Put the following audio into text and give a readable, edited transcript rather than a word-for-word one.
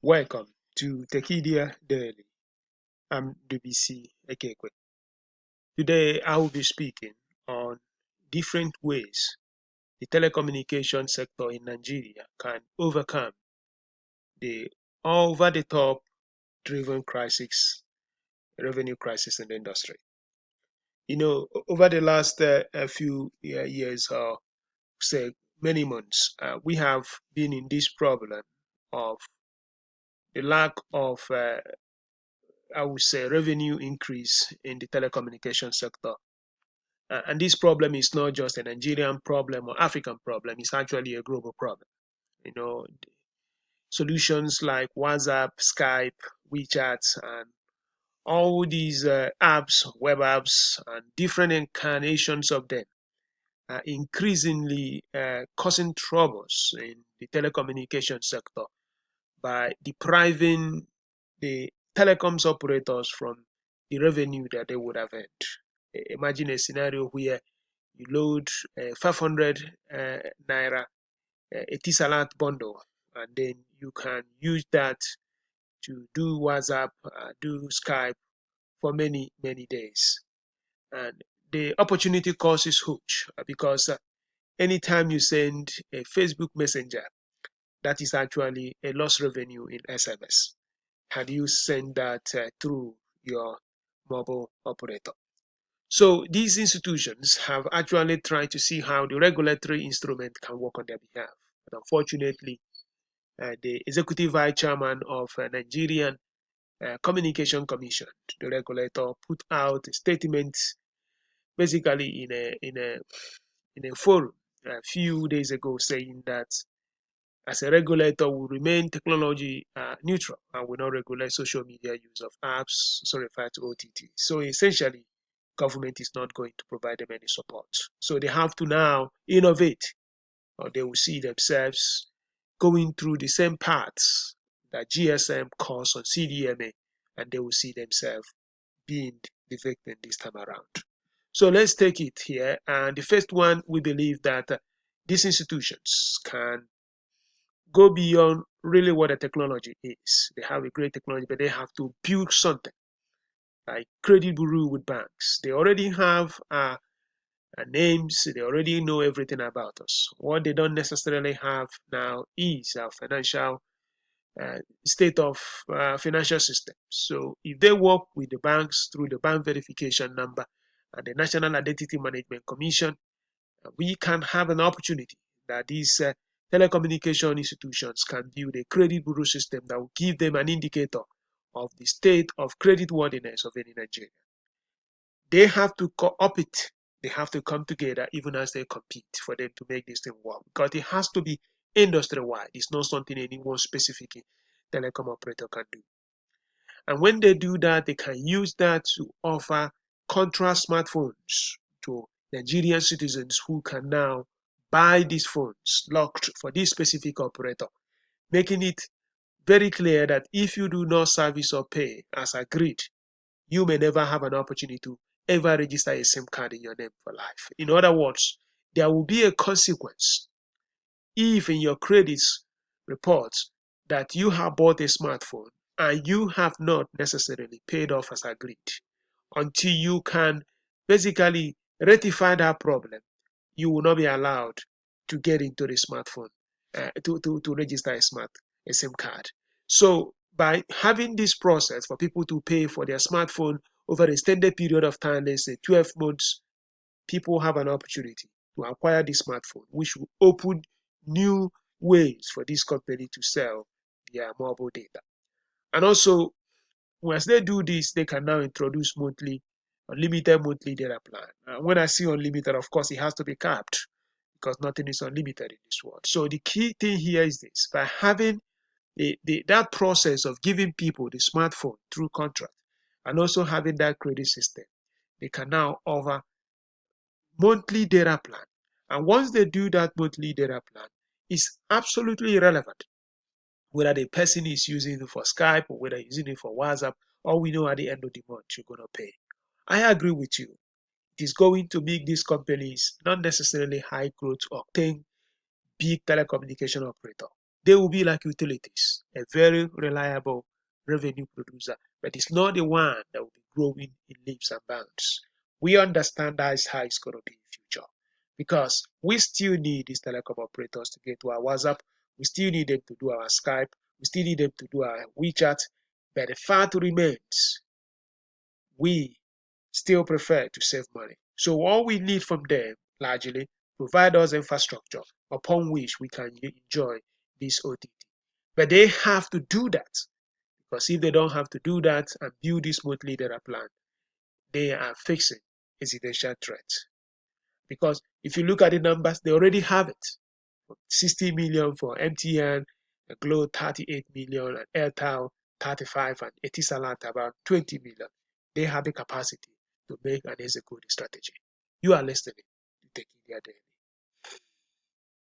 Welcome to Tekedia Daily. I'm Ndubuisi Ekekwe. Today I will be speaking on different ways the telecommunication sector in Nigeria can overcome the over-the-top driven crisis, revenue crisis in the industry. Over the last few years or say many months, we have been in this problem of the lack of I would say, revenue increase in the telecommunication sector. And this problem is not just a Nigerian problem or African problem, it's actually a global problem. You know, solutions like WhatsApp, Skype, WeChat, and all these apps, web apps, and different incarnations of them are increasingly causing troubles in the telecommunication sector by depriving the telecoms operators from the revenue that they would have earned. Imagine a scenario where you load 500 naira Etisalat bundle, and then you can use that to do WhatsApp, do Skype for many, many days. And the opportunity cost is huge because anytime you send a Facebook Messenger, that is actually a lost revenue in SMS. Had you sent that through your mobile operator. So these institutions have actually tried to see how the regulatory instrument can work on their behalf. But unfortunately, the executive vice chairman of Nigerian Communication Commission, the regulator, put out a statement basically in a forum a few days ago saying that as a regulator, will remain technology neutral and will not regulate social media use of apps, so referred to OTT. So essentially, government is not going to provide them any support. So they have to now innovate, or they will see themselves going through the same paths that GSM caused on CDMA, and they will see themselves being the victim this time around. So let's take it here. And the first one, we believe that these institutions can go beyond really what the technology is. They have a great technology, but they have to build something like credit bureau with banks. They already have names, they already know everything about us. What they don't necessarily have now is our financial state of financial system. So if they work with the banks through the bank verification number and the National Identity Management Commission, we can have an opportunity that these telecommunication institutions can build a credit bureau system that will give them an indicator of the state of credit worthiness of any Nigerian. They have to co-opt. They have to come together even as they compete for them to make this thing work because it has to be industry-wide. It's not something any one specific telecom operator can do. And when they do that, they can use that to offer contrast smartphones to Nigerian citizens who can now buy these phones locked for this specific operator, making it very clear that if you do not service or pay as agreed, you may never have an opportunity to ever register a SIM card in your name for life. In other words, there will be a consequence if in your credits report that you have bought a smartphone and you have not necessarily paid off as agreed until you can basically rectify that problem, you will not be allowed to get into the smartphone to register a SIM card. So by having this process for people to pay for their smartphone over a extended period of time, let's say 12 months, people have an opportunity to acquire this smartphone, which will open new ways for this company to sell their mobile data. And also, once they do this, they can now introduce unlimited monthly data plan. When I see unlimited, of course, it has to be capped because nothing is unlimited in this world. So the key thing here is this: by having that process of giving people the smartphone through contract and also having that credit system, they can now offer monthly data plan. And once they do that monthly data plan, it's absolutely irrelevant whether the person is using it for Skype or whether using it for WhatsApp. All we know at the end of the month, you're going to pay. I agree with you. It is going to make these companies not necessarily high growth octane big telecommunication operator, They will be like utilities, a very reliable revenue producer, but it's not the one that will be growing in leaps and bounds. We understand that is how it's going to be in future because we still need these telecom operators to get to our WhatsApp. We still need them to do our Skype. We still need them to do our WeChat. But the fact remains, we still prefer to save money. So all we need from them, largely, provide us infrastructure upon which we can enjoy this OTT. But they have to do that because if they don't have to do that and build this smoothly data plan, they are facing existential threat. Because if you look at the numbers, they already have it. 60 million for MTN, Glo 38 million, and Airtel 35, and Etisalat about 20 million. They have the capacity to make and execute the strategy. You are listening to Tekedia Daily.